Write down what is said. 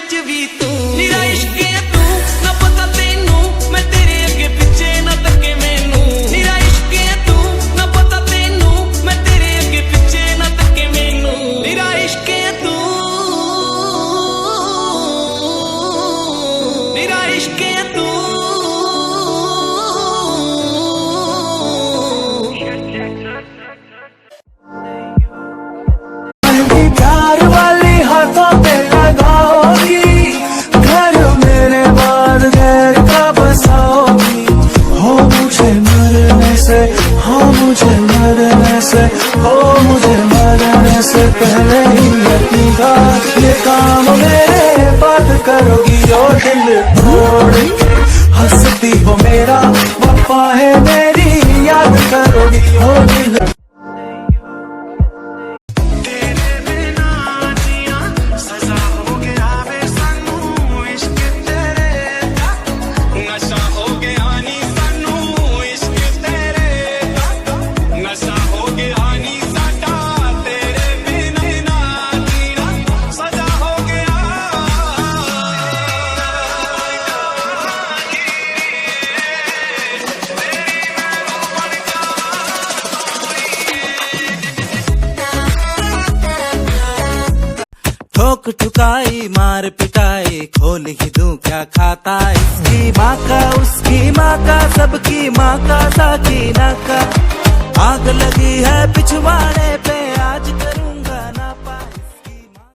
विच भी तू मेरा इश्क है तू ना पता तेनू मैं तेरे अगे पिछे ना तके मैनू मेरा इश्क है तू ना पता तेनू मैं तेरे अगे पिछे ना तके मैनू मेरा इश्क है तू मेरा इश्क है तू प्यार वाली हाथों पे लगाओगी घर मेरे बाद घर का बसाओगी हो मुझे मरने से हो मुझे मरने से हो मुझे मरने से पहले ही अपना ये काम मेरे बात करोगी और दिल तोड़ के हंसती हो मेरा वफा है मेरी याद करोगी हो दिल ठोक ठुकाई मार पिटाई खोल ही दूं क्या खाता इसकी माँ का उसकी माँ का सबकी माँ का साकीना का आग लगी है पिछवाड़े पे आज करूंगा ना पाए।